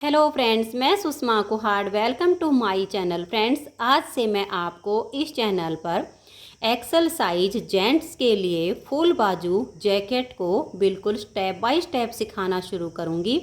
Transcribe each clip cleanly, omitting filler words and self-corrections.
Hello friends, मैं Sushma Kuhad. Welcome to my channel. Friends, आज से मैं आपको इस चैनल पर एक्सल साइज जेंट्स के लिए फुल बाजू जैकेट को बिल्कुल स्टेप बाय स्टेप सिखाना शुरू करूंगी।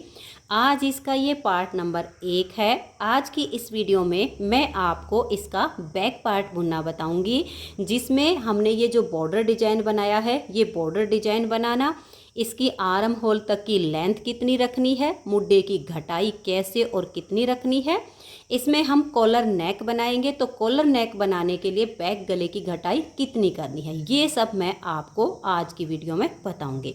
आज इसका ये पार्ट नंबर 1 है। आज की इस वीडियो में मैं आपको इसका बैक पार्ट बुनना बताऊंगी, जिसमें हमने ये जो बॉर्डर डिजाइन बनाया है, ये बॉर्डर डिजाइन बनाना, इसकी आर्म होल तक की लेंथ कितनी रखनी है, मुड्डे की घटाई कैसे और कितनी रखनी है। इसमें हम कॉलर नेक बनाएंगे, तो कॉलर नेक बनाने के लिए बैक गले की घटाई कितनी करनी है, ये सब मैं आपको आज की वीडियो में बताऊंगी।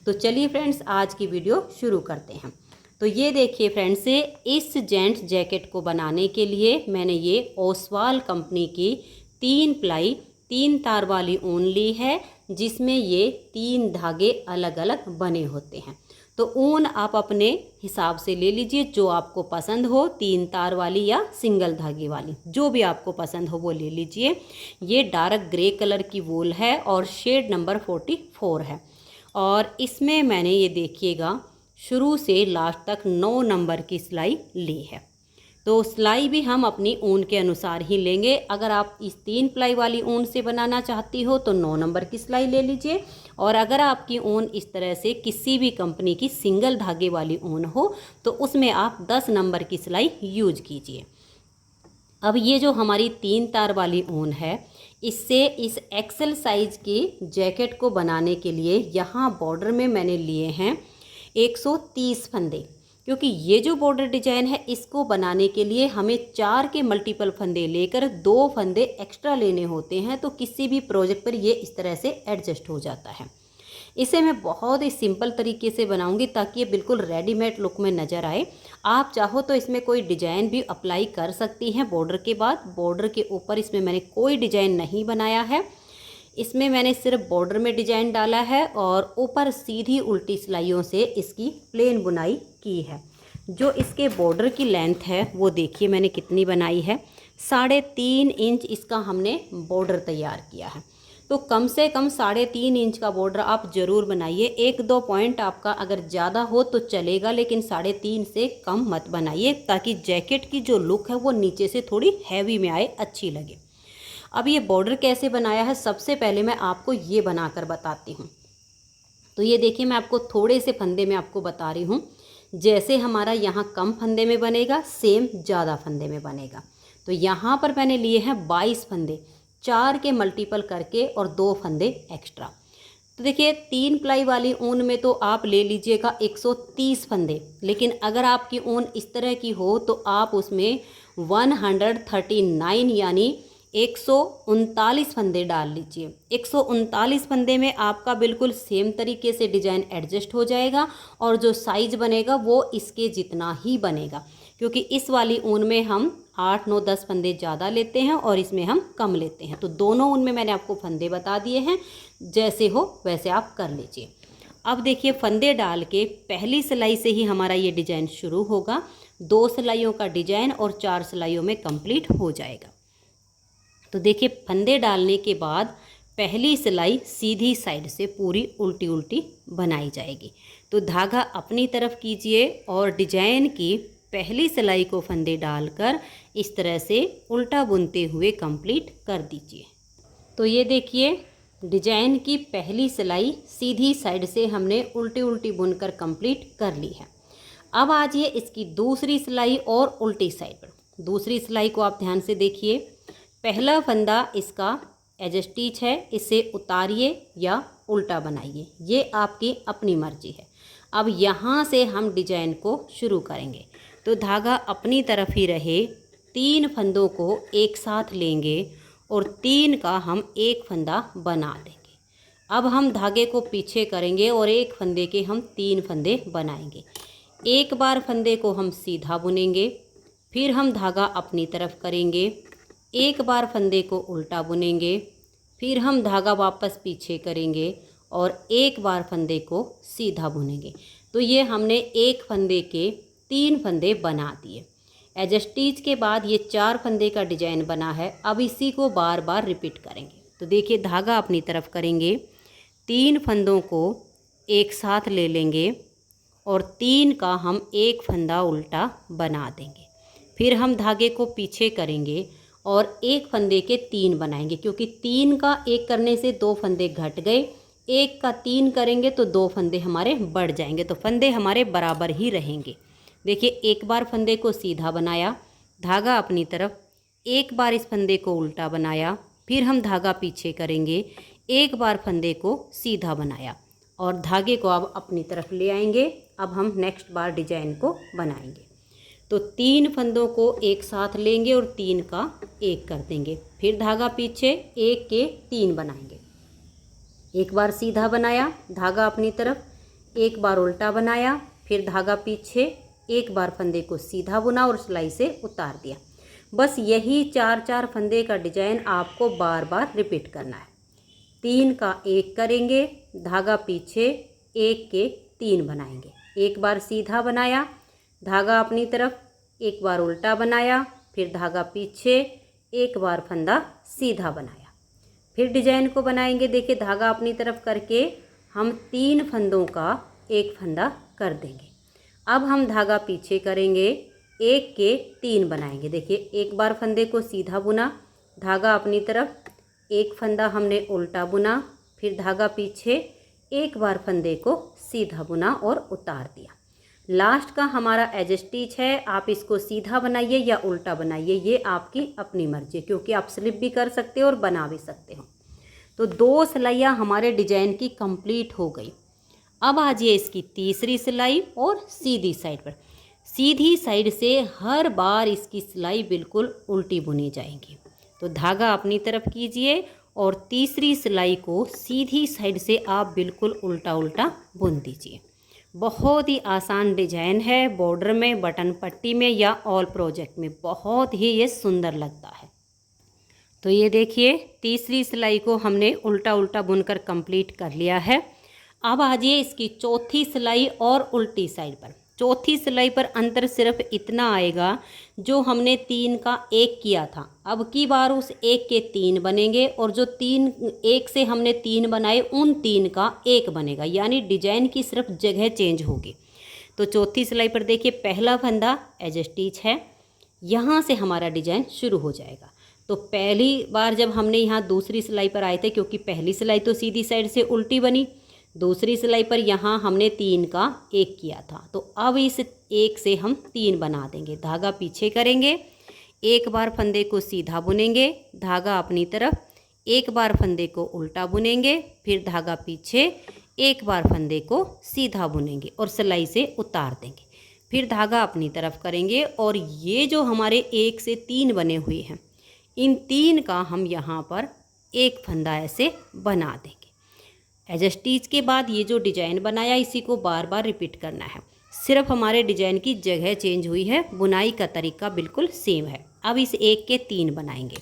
तो चलिए फ्रेंड्स, आज की वीडियो शुरू करते हैं। तो ये देखिए फ्रेंड्स, इस जेंट्स जैकेट को बनाने के लिए मैंने ये ओसवाल कंपनी की 3 प्लाई 3 तार वाली ऊन ली है, जिसमें ये 3 धागे अलग अलग बने होते हैं। तो ऊन आप अपने हिसाब से ले लीजिए, जो आपको पसंद हो, 3 तार वाली या सिंगल धागे वाली, जो भी आपको पसंद हो वो ले लीजिए। ये डार्क ग्रे कलर की वूल है और शेड नंबर 44 है। और इसमें मैंने ये देखिएगा शुरू से लास्ट तक 9 नंबर की सिलाई ली है। तो सिलाई भी हम अपनी ऊन के अनुसार ही लेंगे। अगर आप इस 3 प्लाई वाली ऊन से बनाना चाहती हो तो 9 नंबर की सिलाई ले लीजिए, और अगर आपकी ऊन इस तरह से किसी भी कंपनी की सिंगल धागे वाली ऊन हो तो उसमें आप 10 नंबर की सिलाई यूज कीजिए। अब ये जो हमारी 3 तार वाली ऊन है, इससे इस एक्सल साइज की जैकेट को बनाने के लिए यहाँ बॉर्डर में मैंने लिए हैं 130 फंदे, क्योंकि ये जो बॉर्डर डिजाइन है इसको बनाने के लिए हमें 4 के मल्टीपल फंदे लेकर 2 फंदे एक्स्ट्रा लेने होते हैं। तो किसी भी प्रोजेक्ट पर ये इस तरह से एडजस्ट हो जाता है। इसे मैं बहुत ही सिंपल तरीके से बनाऊंगी ताकि ये बिल्कुल रेडीमेड लुक में नज़र आए। आप चाहो तो इसमें कोई डिजाइन भी अप्लाई कर सकती हैं बॉर्डर के बाद। बॉर्डर के ऊपर इसमें मैंने कोई डिजाइन नहीं बनाया है, इसमें मैंने सिर्फ बॉर्डर में डिजाइन डाला है और ऊपर सीधी उल्टी सिलाइयों से इसकी प्लेन बुनाई की है। जो इसके बॉर्डर की लेंथ है वो देखिए मैंने कितनी बनाई है, 3.5 इंच इसका हमने बॉर्डर तैयार किया है। तो कम से कम 3.5 इंच का बॉर्डर आप ज़रूर बनाइए। 1-2 पॉइंट आपका अगर ज़्यादा हो तो चलेगा, लेकिन 3.5 से कम मत बनाइए, ताकि जैकेट की जो लुक है वो नीचे से थोड़ी हैवी में आए, अच्छी लगे। अब ये बॉर्डर कैसे बनाया है, सबसे पहले मैं आपको ये बनाकर बताती हूँ। तो ये देखिए, मैं आपको थोड़े से फंदे में आपको बता रही हूँ। जैसे हमारा यहाँ कम फंदे में बनेगा, सेम ज़्यादा फंदे में बनेगा। तो यहाँ पर मैंने लिए हैं 22 फंदे, 4 के मल्टीपल करके और 2 फंदे एक्स्ट्रा। तो देखिए 3 प्लाई वाली ऊन में तो आप ले लीजिएगा 130 फंदे, लेकिन अगर आपकी ऊन इस तरह की हो तो आप उसमें 139 यानी 139 फंदे डाल लीजिए। 139 फंदे में आपका बिल्कुल सेम तरीके से डिजाइन एडजस्ट हो जाएगा, और जो साइज बनेगा वो इसके जितना ही बनेगा, क्योंकि इस वाली ऊन में हम 8, 9, 10 फंदे ज़्यादा लेते हैं और इसमें हम कम लेते हैं। तो दोनों ऊन में मैंने आपको फंदे बता दिए हैं, जैसे हो वैसे आप कर लीजिए। अब देखिए, फंदे डाल के पहली सिलाई से ही हमारा ये डिजाइन शुरू होगा। 2 सिलाइयों का डिजाइन और 4 सिलाइयों में कंप्लीट हो जाएगा। तो देखिए, फंदे डालने के बाद पहली सिलाई सीधी साइड से पूरी उल्टी उल्टी बनाई जाएगी। तो धागा अपनी तरफ कीजिए और डिजाइन की पहली सिलाई को फंदे डालकर इस तरह से उल्टा बुनते हुए कंप्लीट कर दीजिए। तो ये देखिए, डिजाइन की पहली सिलाई सीधी साइड से हमने उल्टी उल्टी बुनकर कंप्लीट कर ली है। अब आजिए इसकी दूसरी सिलाई और उल्टी साइड पर। दूसरी सिलाई को आप ध्यान से देखिए। पहला फंदा इसका एज स्टिच है, इसे उतारिए या उल्टा बनाइए, ये आपकी अपनी मर्जी है। अब यहाँ से हम डिजाइन को शुरू करेंगे। तो धागा अपनी तरफ ही रहे, 3 फंदों को एक साथ लेंगे और 3 का हम एक फंदा बना देंगे। अब हम धागे को पीछे करेंगे और एक फंदे के हम 3 फंदे बनाएंगे। एक बार फंदे को हम सीधा बुनेंगे, फिर हम धागा अपनी तरफ करेंगे, एक बार फंदे को उल्टा बुनेंगे, फिर हम धागा वापस पीछे करेंगे और एक बार फंदे को सीधा बुनेंगे। तो ये हमने एक फंदे के 3 फंदे बना दिए। एज स्टिच के बाद ये 4 फंदे का डिजाइन बना है। अब इसी को बार बार रिपीट करेंगे। तो देखिए, धागा अपनी तरफ करेंगे, 3 फंदों को एक साथ ले लेंगे, और 3 का हम एक फंदा उल्टा बना देंगे। फिर हम धागे को पीछे करेंगे और एक फंदे के 3 बनाएंगे, क्योंकि 3 का एक करने से 2 फंदे घट गए, एक का 3 करेंगे तो 2 फंदे हमारे बढ़ जाएंगे, तो फंदे हमारे बराबर ही रहेंगे। देखिए, एक बार फंदे को सीधा बनाया, धागा अपनी तरफ, एक बार इस फंदे को उल्टा बनाया, फिर हम धागा पीछे करेंगे, एक बार फंदे को सीधा बनाया और धागे को अब अपनी तरफ ले आएंगे। अब हम नेक्स्ट बार डिजाइन को बनाएंगे। तो 3 फंदों को एक साथ लेंगे और 3 का एक कर देंगे, फिर धागा पीछे, एक के 3 बनाएंगे। एक बार सीधा बनाया, धागा अपनी तरफ, एक बार उल्टा बनाया, फिर धागा पीछे, एक बार फंदे को सीधा बुना और सिलाई से उतार दिया। बस यही 4-4 फंदे का डिजाइन आपको बार बार रिपीट करना है। 3 का एक करेंगे, धागा पीछे, एक के 3 बनाएंगे, एक बार सीधा बनाया, धागा अपनी तरफ, एक बार उल्टा बनाया, फिर धागा पीछे, एक बार फंदा सीधा बनाया, फिर डिजाइन को बनाएंगे। देखिए, धागा अपनी तरफ करके हम 3 फंदों का एक फंदा कर देंगे। अब हम धागा पीछे करेंगे, एक के 3 बनाएंगे। देखिए, एक बार फंदे को सीधा बुना, धागा अपनी तरफ, एक फंदा हमने उल्टा बुना, फिर धागा पीछे, एक बार फंदे को सीधा बुना और उतार दिया। लास्ट का हमारा एज स्टिच है। आप इसको सीधा बनाइए या उल्टा बनाइए, ये आपकी अपनी मर्जी, क्योंकि आप स्लिप भी कर सकते हो और बना भी सकते हो। तो 2 सिलाइयाँ हमारे डिजाइन की कंप्लीट हो गई। अब आ जाइए इसकी तीसरी सिलाई और सीधी साइड पर। सीधी साइड से हर बार इसकी सिलाई बिल्कुल उल्टी बुनी जाएगी। तो धागा अपनी तरफ कीजिए और तीसरी सिलाई को सीधी साइड से आप बिल्कुल उल्टा उल्टा बुन दीजिए। बहुत ही आसान डिजाइन है, बॉर्डर में, बटन पट्टी में या ऑल प्रोजेक्ट में बहुत ही ये सुंदर लगता है। तो ये देखिए, तीसरी सिलाई को हमने उल्टा उल्टा बुनकर कंप्लीट कर लिया है। अब आ जाइए इसकी चौथी सिलाई और उल्टी साइड पर। चौथी सिलाई पर अंतर सिर्फ इतना आएगा, जो हमने 3 का एक किया था, अब की बार उस एक के 3 बनेंगे और जो 3 एक से हमने 3 बनाए उन 3 का एक बनेगा, यानी डिजाइन की सिर्फ जगह चेंज होगी। तो चौथी सिलाई पर देखिए, पहला फंदा एज स्टिच है, यहाँ से हमारा डिजाइन शुरू हो जाएगा। तो पहली बार जब हमने यहाँ दूसरी सिलाई पर आए थे, क्योंकि पहली सिलाई तो सीधी साइड से उल्टी बनी, दूसरी सिलाई पर यहाँ हमने 3 का एक किया था, तो अब इस एक से हम 3 बना देंगे। धागा पीछे करेंगे, एक बार फंदे को सीधा बुनेंगे, धागा अपनी तरफ, एक बार फंदे को उल्टा बुनेंगे, फिर धागा पीछे, एक बार फंदे को सीधा बुनेंगे और सिलाई से उतार देंगे। फिर धागा अपनी तरफ करेंगे और ये जो हमारे 1 से 3 बने हुए हैं, इन 3 का हम यहाँ पर एक फंदा ऐसे बना देंगे। एज स्टिच के बाद ये जो डिजाइन बनाया, इसी को बार बार रिपीट करना है। सिर्फ हमारे डिजाइन की जगह चेंज हुई है, बुनाई का तरीका बिल्कुल सेम है। अब इस एक के 3 बनाएंगे।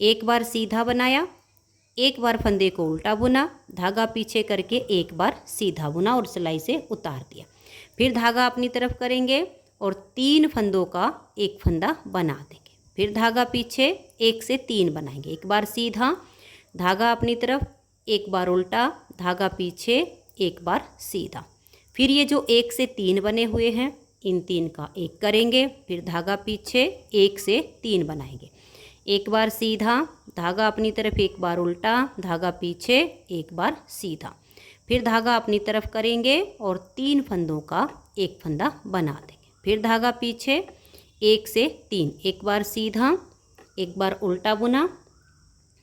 एक बार सीधा बनाया, एक बार फंदे को उल्टा बुना, धागा पीछे करके एक बार सीधा बुना और सिलाई से उतार दिया। फिर धागा अपनी तरफ करेंगे और 3 फंदों का एक फंदा बना देंगे। फिर धागा पीछे, 1 से 3 बनाएंगे, एक बार सीधा, धागा अपनी तरफ, एक बार उल्टा, धागा पीछे, एक बार सीधा। फिर ये जो 1 से 3 बने हुए हैं, इन 3 का एक करेंगे, फिर धागा पीछे, 1 से 3 बनाएंगे, एक बार सीधा, धागा अपनी तरफ, एक बार उल्टा, धागा पीछे, एक बार सीधा। फिर धागा अपनी तरफ करेंगे और 3 फंदों का एक फंदा बना देंगे। फिर धागा पीछे, 1 से 3, एक बार सीधा, एक बार उल्टा बुना,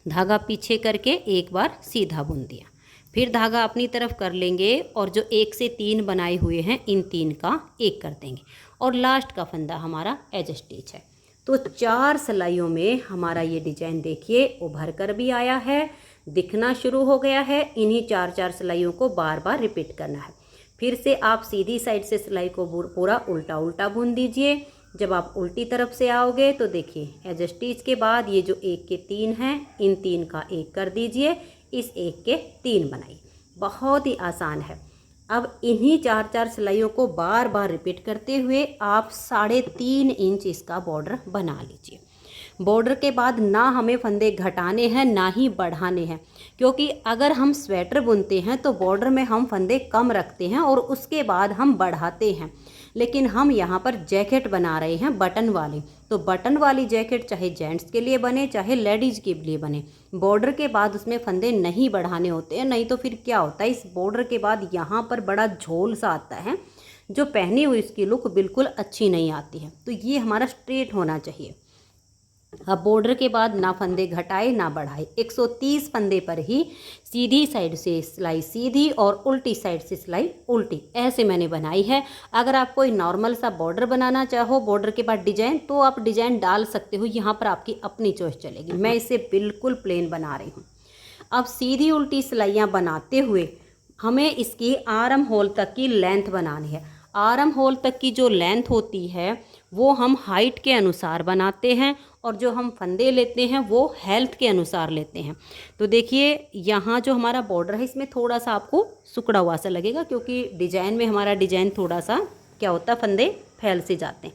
धागा पीछे करके एक बार सीधा बुन दिया। फिर धागा अपनी तरफ कर लेंगे और जो 1 से 3 बनाए हुए हैं, इन 3 का एक कर देंगे और लास्ट का फंदा हमारा एज स्टिच है। तो 4 सिलाइयों में हमारा ये डिजाइन देखिए उभर कर भी आया है, दिखना शुरू हो गया है। इन्हीं 4-4 सिलाइयों को बार बार रिपीट करना है। फिर से आप सीधी साइड से सिलाई को पूरा उल्टा उल्टा बुन दीजिए। जब आप उल्टी तरफ से आओगे तो देखिए, एज स्टिच के बाद ये जो 1 के 3 हैं, इन 3 का एक कर दीजिए, इस 1 के 3 बनाइए। बहुत ही आसान है। अब इन्हीं 4-4 सिलाइयों को बार बार रिपीट करते हुए आप 3.5 इंच इसका बॉर्डर बना लीजिए। बॉर्डर के बाद ना हमें फंदे घटाने हैं ना ही बढ़ाने हैं, क्योंकि अगर हम स्वेटर बुनते हैं तो बॉर्डर में हम फंदे कम रखते हैं और उसके बाद हम बढ़ाते हैं। लेकिन हम यहाँ पर जैकेट बना रहे हैं बटन वाली, तो बटन वाली जैकेट चाहे जेंट्स के लिए बने चाहे लेडीज़ के लिए बने, बॉर्डर के बाद उसमें फंदे नहीं बढ़ाने होते हैं। नहीं तो फिर क्या होता है, इस बॉर्डर के बाद यहाँ पर बड़ा झोल सा आता है, जो पहनी हुई इसकी लुक बिल्कुल अच्छी नहीं आती है। तो ये हमारा स्ट्रेट होना चाहिए। अब बॉर्डर के बाद ना फंदे घटाए ना बढ़ाए, 130 फंदे पर ही सीधी साइड से सिलाई सीधी और उल्टी साइड से सिलाई उल्टी, ऐसे मैंने बनाई है। अगर आप कोई नॉर्मल सा बॉर्डर बनाना चाहो, बॉर्डर के बाद डिजाइन, तो आप डिजाइन डाल सकते हो, यहाँ पर आपकी अपनी चॉइस चलेगी। मैं इसे बिल्कुल प्लेन बना रही हूँ। अब सीधी उल्टी सिलाइयाँ बनाते हुए हमें इसकी आर्म होल तक की लेंथ बनानी है। आर्म होल तक की जो लेंथ होती है वो हम हाइट के अनुसार बनाते हैं, और जो हम फंदे लेते हैं वो हेल्थ के अनुसार लेते हैं। तो देखिए यहाँ जो हमारा बॉर्डर है इसमें थोड़ा सा आपको सुकड़ा हुआ सा लगेगा, क्योंकि डिजाइन में हमारा डिजाइन थोड़ा सा क्या होता है, फंदे फैल से जाते हैं।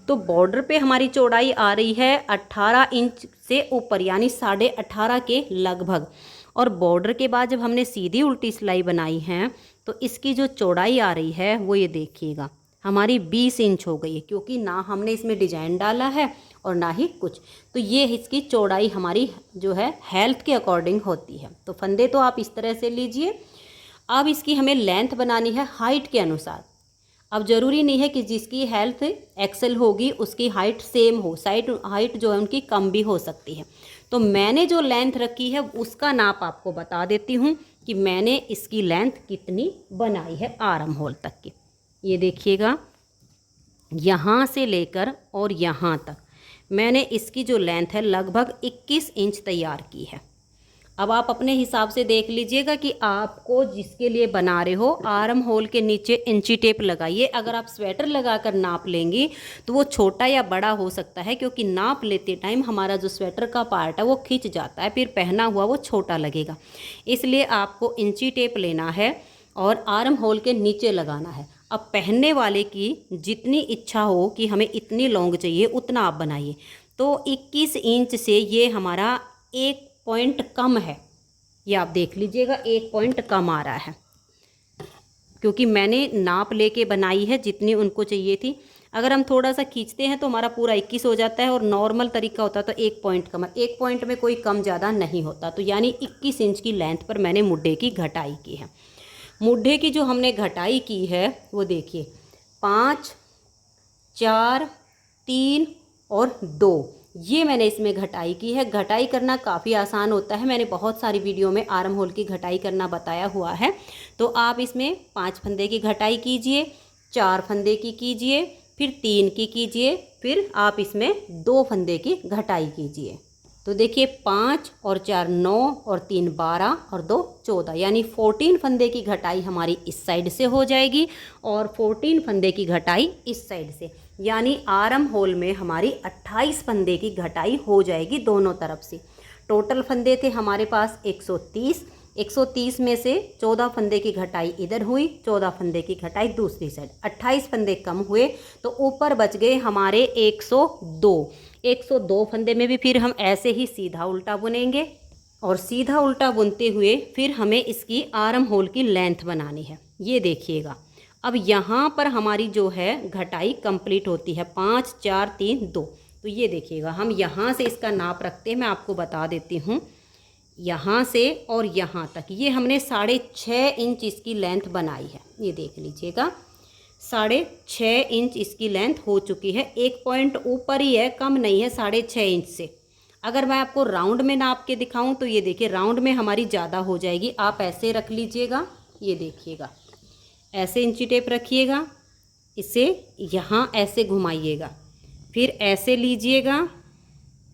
तो बॉर्डर पे हमारी चौड़ाई आ रही है 18 इंच से ऊपर, यानी 18.5 के लगभग। और बॉर्डर के बाद जब हमने सीधी उल्टी सिलाई बनाई है तो इसकी जो चौड़ाई आ रही है वो ये देखिएगा हमारी 20 इंच हो गई है, क्योंकि ना हमने इसमें डिजाइन डाला है और ना ही कुछ। तो ये इसकी चौड़ाई हमारी जो है हेल्थ के अकॉर्डिंग होती है। तो फंदे तो आप इस तरह से लीजिए। अब इसकी हमें लेंथ बनानी है हाइट के अनुसार। अब ज़रूरी नहीं है कि जिसकी हेल्थ एक्सेल होगी उसकी हाइट सेम हो, साइड हाइट जो है उनकी कम भी हो सकती है। तो मैंने जो लेंथ रखी है उसका नाप आपको बता देती हूँ कि मैंने इसकी लेंथ कितनी बनाई है आर्म होल तक की। ये देखिएगा यहाँ से लेकर और यहाँ तक मैंने इसकी जो लेंथ है लगभग 21 इंच तैयार की है। अब आप अपने हिसाब से देख लीजिएगा कि आपको जिसके लिए बना रहे हो आर्म होल के नीचे इंची टेप लगाइए। अगर आप स्वेटर लगाकर नाप लेंगी तो वो छोटा या बड़ा हो सकता है, क्योंकि नाप लेते टाइम हमारा जो स्वेटर का पार्ट है वो खिंच जाता है, फिर पहना हुआ वो छोटा लगेगा। इसलिए आपको इंची टेप लेना है और आर्म होल के नीचे लगाना है। अब पहनने वाले की जितनी इच्छा हो कि हमें इतनी लॉन्ग चाहिए उतना आप बनाइए। तो 21 इंच से ये हमारा 1 पॉइंट कम है, ये आप देख लीजिएगा 1 पॉइंट कम आ रहा है, क्योंकि मैंने नाप लेके बनाई है जितनी उनको चाहिए थी। अगर हम थोड़ा सा खींचते हैं तो हमारा पूरा 21 हो जाता है, और नॉर्मल तरीका होता तो 1 पॉइंट कम है। 1 पॉइंट में कोई कम ज़्यादा नहीं होता। तो यानी 21 इंच की लेंथ पर मैंने मुड्ढे की घटाई की है। मुड्ढे की जो हमने घटाई की है वो देखिए 5, 4, 3 और 2, ये मैंने इसमें घटाई की है। घटाई करना काफ़ी आसान होता है, मैंने बहुत सारी वीडियो में आर्म होल की घटाई करना बताया हुआ है। तो आप इसमें 5 फंदे की घटाई कीजिए, 4 फंदे की कीजिए, फिर 3 की कीजिए, फिर आप इसमें 2 फंदे की घटाई कीजिए। तो देखिए 5 और 4 9 और 3 12 और 2 14, यानी 14 फंदे की घटाई हमारी इस साइड से हो जाएगी और 14 फंदे की घटाई इस साइड से, यानी आर्म होल में हमारी 28 फंदे की घटाई हो जाएगी दोनों तरफ से। टोटल फंदे थे हमारे पास 130 में से 14 फंदे की घटाई इधर हुई, 14 फंदे की घटाई दूसरी साइड, 28 फंदे कम हुए, तो ऊपर बच गए हमारे 102 फंदे में भी फिर हम ऐसे ही सीधा उल्टा बुनेंगे, और सीधा उल्टा बुनते हुए फिर हमें इसकी आर्म होल की लेंथ बनानी है। ये देखिएगा अब यहाँ पर हमारी जो है घटाई कंप्लीट होती है 5 4 3 2। तो ये देखिएगा हम यहाँ से इसका नाप रखते हैं, मैं आपको बता देती हूँ। यहाँ से और यहाँ तक ये हमने 6.5 इंच इसकी लेंथ बनाई है। ये देख लीजिएगा 6.5 इंच इसकी लेंथ हो चुकी है। 1 पॉइंट ऊपर ही है, कम नहीं है 6.5 इंच से। अगर मैं आपको राउंड में नाप के दिखाऊं तो ये देखिए राउंड में हमारी ज़्यादा हो जाएगी। आप ऐसे रख लीजिएगा, ये देखिएगा ऐसे इंची टेप रखिएगा, इसे यहाँ ऐसे घुमाइएगा, फिर ऐसे लीजिएगा,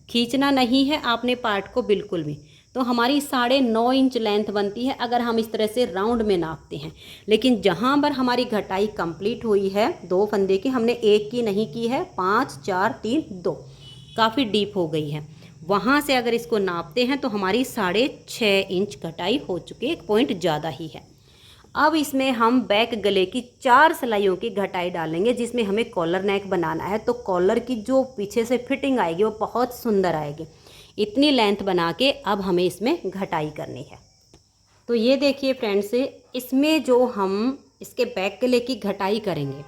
खींचना नहीं है आपने पार्ट को बिल्कुल भी। तो हमारी 9.5 इंच लेंथ बनती है अगर हम इस तरह से राउंड में नापते हैं। लेकिन जहाँ पर हमारी घटाई कंप्लीट हुई है 2 फंदे की, हमने एक की नहीं की है, 5 4 3 2 काफ़ी डीप हो गई है, वहाँ से अगर इसको नापते हैं तो हमारी 6.5 इंच घटाई हो चुकी है, 1 पॉइंट ज़्यादा ही है। अब इसमें हम बैक गले की 4 सिलाइयों की घटाई डालेंगे, जिसमें हमें कॉलर नेक बनाना है। तो कॉलर की जो पीछे से फिटिंग आएगी वो बहुत सुंदर आएगी। इतनी लेंथ बना के अब हमें इसमें घटाई करनी है। तो ये देखिए फ्रेंड्स, इसमें जो हम इसके बैक गले की घटाई करेंगे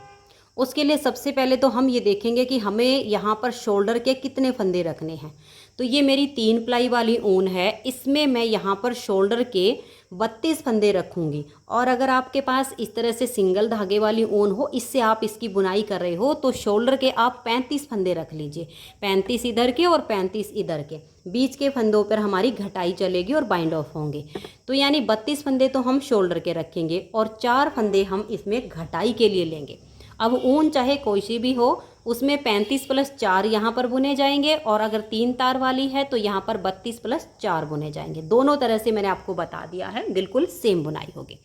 उसके लिए सबसे पहले तो हम ये देखेंगे कि हमें यहाँ पर शोल्डर के कितने फंदे रखने हैं। तो ये मेरी 3 प्लाई वाली ऊन है, इसमें मैं यहाँ पर शोल्डर के 32 फंदे रखूँगी। और अगर आपके पास इस तरह से सिंगल धागे वाली ऊन हो, इससे आप इसकी बुनाई कर रहे हो, तो शोल्डर के आप 35 फंदे रख लीजिए। 35 इधर के और 35 इधर के, बीच के फंदों पर हमारी घटाई चलेगी और बाइंड ऑफ होंगे। तो यानी 32 फंदे तो हम शोल्डर के रखेंगे और 4 फंदे हम इसमें घटाई के लिए लेंगे। अब ऊन चाहे कोई सी भी हो, उसमें 35 + 4 यहाँ पर बुने जाएंगे, और अगर 3 तार वाली है तो यहाँ पर 32 + 4 बुने जाएंगे। दोनों तरह से मैंने आपको बता दिया है, बिल्कुल सेम बुनाई होगी।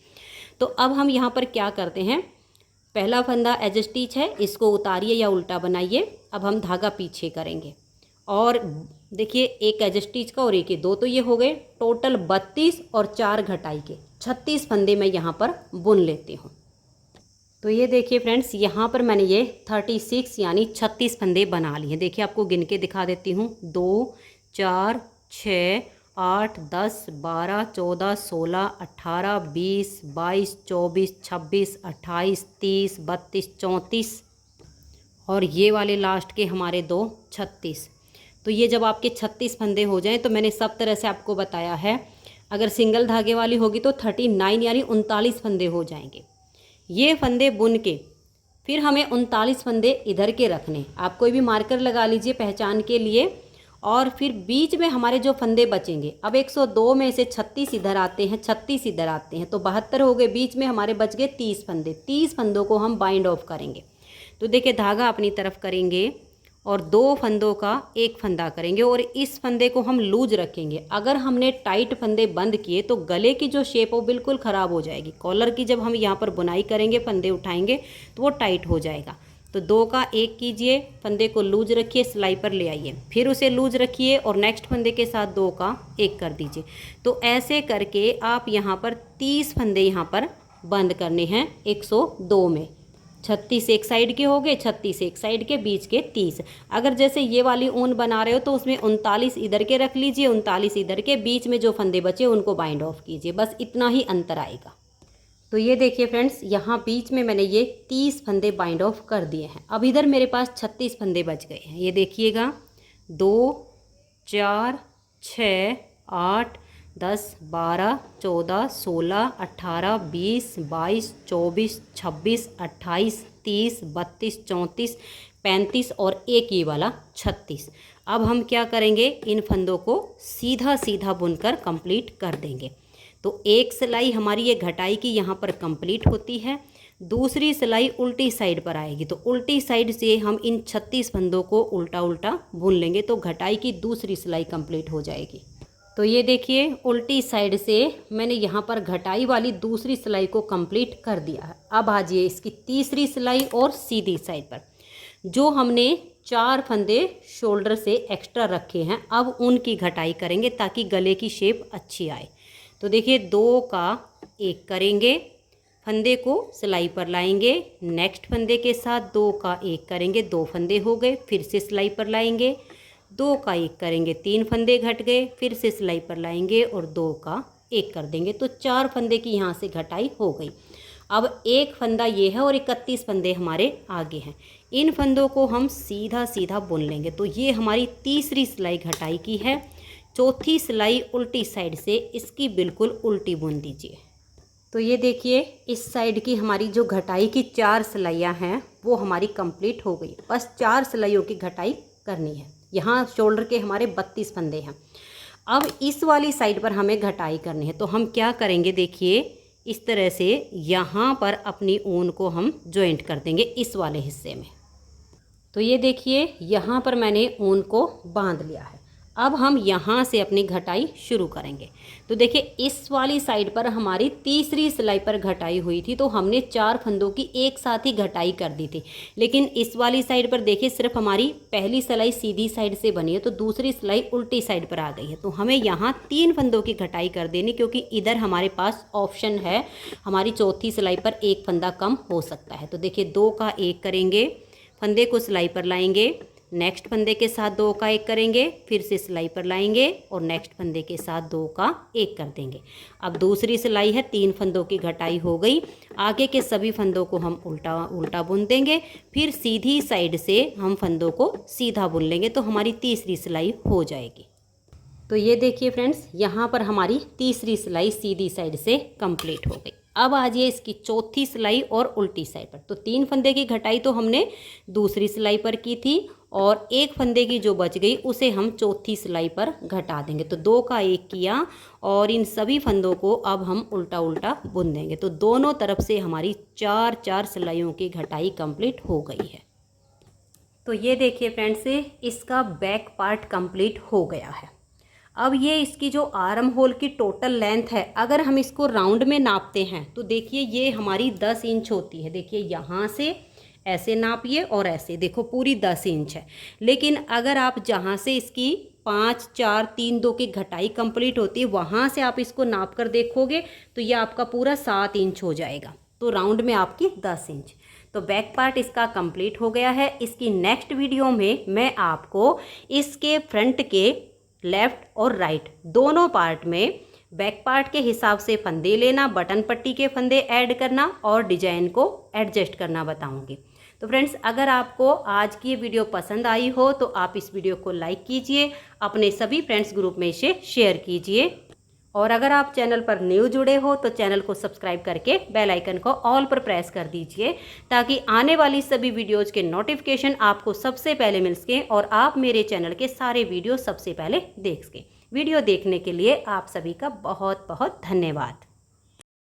तो अब हम यहाँ पर क्या करते हैं, पहला फंदा एज स्टिच है, इसको उतारिए या उल्टा बनाइए। अब हम धागा पीछे करेंगे और देखिए एक एज स्टिच का और एक ही, 2 तो ये हो गए, टोटल 32 और 4 घटाई के 36 फंदे मैं यहाँ पर बुन लेती हूँ। तो ये देखिए फ्रेंड्स, यहाँ पर मैंने ये 36 यानी 36 फंदे बना लिए। देखिए आपको गिन के दिखा देती हूँ, 2 4 6 8 10 12 14 16 18 20 22 24 26 28 30 32 34 और ये वाले लास्ट के हमारे 2 36। तो ये जब आपके 36 फंदे हो जाएं, तो मैंने सब तरह से आपको बताया है। अगर सिंगल धागे वाली होगी तो 39 यानी 39 फंदे हो जाएंगे। ये फंदे बुन के फिर हमें 39 फंदे इधर के रखने। आप कोई भी मार्कर लगा लीजिए पहचान के लिए। और फिर बीच में हमारे जो फंदे बचेंगे, अब 102 में से 36 इधर आते हैं, 36 इधर आते हैं, तो 72 हो गए। बीच में हमारे बच गए 30 फंदे। 30 फंदों को हम बाइंड ऑफ करेंगे। तो देखिए धागा अपनी तरफ करेंगे और 2 फंदों का एक फंदा करेंगे और इस फंदे को हम लूज रखेंगे। अगर हमने टाइट फंदे बंद किए तो गले की जो शेप हो बिल्कुल ख़राब हो जाएगी। कॉलर की जब हम यहाँ पर बुनाई करेंगे, फंदे उठाएंगे तो वो टाइट हो जाएगा। तो 2 का एक कीजिए, फंदे को लूज रखिए, सिलाई पर ले आइए, फिर उसे लूज रखिए और नेक्स्ट फंदे के साथ 2 का एक कर दीजिए। तो ऐसे करके आप यहाँ पर 30 फंदे यहाँ पर बंद करने हैं 102 में। 36 एक साइड के हो गए, 36 एक साइड के, बीच के 30। अगर जैसे ये वाली ऊन बना रहे हो तो उसमें 39 इधर के रख लीजिए, 39 इधर के, बीच में जो फंदे बचे उनको बाइंड ऑफ कीजिए। बस इतना ही अंतर आएगा। तो ये देखिए फ्रेंड्स, यहाँ बीच में मैंने ये 30 फंदे बाइंड ऑफ कर दिए हैं। अब इधर मेरे पास 36 फंदे बच गए हैं। ये देखिएगा, 2 4 6 8 10 12 14 16 18 20 22 24 26 28 30 32 34 35 और एक ये वाला 36। अब हम क्या करेंगे, इन फंदों को सीधा सीधा बुनकर कंप्लीट कर देंगे। तो एक सिलाई हमारी ये घटाई की यहाँ पर कंप्लीट होती है, दूसरी सिलाई उल्टी साइड पर आएगी। तो उल्टी साइड से हम इन 36 फंदों को उल्टा उल्टा बुन लेंगे तो घटाई की दूसरी सिलाई कंप्लीट हो जाएगी। तो ये देखिए उल्टी साइड से मैंने यहाँ पर घटाई वाली दूसरी सिलाई को कंप्लीट कर दिया है। अब आ जाइए इसकी तीसरी सिलाई और सीधी साइड पर। जो हमने 4 फंदे शोल्डर से एक्स्ट्रा रखे हैं, अब उनकी घटाई करेंगे ताकि गले की शेप अच्छी आए। तो देखिए 2 का एक करेंगे, फंदे को सिलाई पर लाएंगे, नेक्स्ट फंदे के साथ 2 का एक करेंगे, 2 फंदे हो गए, फिर से सिलाई पर लाएंगे, 2 का एक करेंगे, 3 फंदे घट गए, फिर से सिलाई पर लाएंगे और 2 का एक कर देंगे। तो 4 फंदे की यहाँ से घटाई हो गई। अब एक फंदा ये है और 31 फंदे हमारे आगे हैं। इन फंदों को हम सीधा सीधा बुन लेंगे। तो ये हमारी तीसरी सिलाई घटाई की है। चौथी सिलाई उल्टी साइड से इसकी बिल्कुल उल्टी बुन दीजिए। तो ये देखिए इस साइड की हमारी जो घटाई की 4 सिलाइयाँ हैं वो हमारी कंप्लीट हो गई। बस 4 सिलाइयों की घटाई करनी है। यहाँ शोल्डर के हमारे 32 फंदे हैं। अब इस वाली साइड पर हमें घटाई करनी है। तो हम क्या करेंगे, देखिए इस तरह से यहाँ पर अपनी ऊन को हम जॉइंट कर देंगे इस वाले हिस्से में। तो ये देखिए यहाँ पर मैंने ऊन को बांध लिया है। अब हम यहाँ से अपनी घटाई शुरू करेंगे। तो देखिए इस वाली साइड पर हमारी तीसरी सिलाई पर घटाई हुई थी, तो हमने 4 फंदों की एक साथ ही घटाई कर दी थी। लेकिन इस वाली साइड पर देखिए सिर्फ हमारी पहली सिलाई सीधी साइड से बनी है, तो दूसरी सिलाई उल्टी साइड पर आ गई है। तो हमें यहाँ 3 फंदों की घटाई कर देनी, क्योंकि इधर हमारे पास ऑप्शन है हमारी चौथी सिलाई पर एक फंदा कम हो सकता है। तो देखिए 2 का 1 करेंगे, फंदे को सिलाई पर लाएंगे, नेक्स्ट फंदे के साथ 2 का 1 करेंगे, फिर से सिलाई पर लाएंगे और नेक्स्ट फंदे के साथ 2 का 1 कर देंगे। अब दूसरी सिलाई है, 3 फंदों की घटाई हो गई। आगे के सभी फंदों को हम उल्टा उल्टा बुन देंगे, फिर सीधी साइड से हम फंदों को सीधा बुन लेंगे, तो हमारी तीसरी सिलाई हो जाएगी। तो ये देखिए फ्रेंड्स, यहाँ पर हमारी तीसरी सिलाई सीधी साइड से कंप्लीट हो गई। अब आ जाइए इसकी चौथी सिलाई और उल्टी साइड पर। तो 3 फंदे की घटाई तो हमने दूसरी सिलाई पर की थी, और एक फंदे की जो बच गई उसे हम चौथी सिलाई पर घटा देंगे। तो 2 का 1 किया और इन सभी फंदों को अब हम उल्टा उल्टा बुन देंगे। तो दोनों तरफ से हमारी 4 सिलाइयों की घटाई कंप्लीट हो गई है। तो ये देखिए फ्रेंड्स, इसका बैक पार्ट कंप्लीट हो गया है। अब ये इसकी जो आर्म होल की टोटल लेंथ है, अगर हम इसको राउंड में नापते हैं तो देखिए ये हमारी 10 इंच होती है। देखिए यहाँ से ऐसे नापिए और ऐसे देखो पूरी 10 इंच है। लेकिन अगर आप जहाँ से इसकी 5, 4, 3, 2 की घटाई कंप्लीट होती है, वहाँ से आप इसको नाप कर देखोगे तो ये आपका पूरा 7 इंच हो जाएगा। तो राउंड में आपकी 10 इंच। तो बैक पार्ट इसका कंप्लीट हो गया है। इसकी नेक्स्ट वीडियो में मैं आपको इसके फ्रंट के लेफ़्ट और राइट दोनों पार्ट में बैक पार्ट के हिसाब से फंदे लेना, बटन पट्टी के फंदे ऐड करना और डिजाइन को एडजस्ट करना बताऊंगी। तो फ्रेंड्स, अगर आपको आज की ये वीडियो पसंद आई हो तो आप इस वीडियो को लाइक कीजिए, अपने सभी फ्रेंड्स ग्रुप में इसे शेयर कीजिए, और अगर आप चैनल पर न्यू जुड़े हो तो चैनल को सब्सक्राइब करके बेल आइकन को ऑल पर प्रेस कर दीजिए, ताकि आने वाली सभी वीडियोज़ के नोटिफिकेशन आपको सबसे पहले मिल सकें और आप मेरे चैनल के सारे वीडियो सबसे पहले देख सकें। वीडियो देखने के लिए आप सभी का बहुत बहुत धन्यवाद।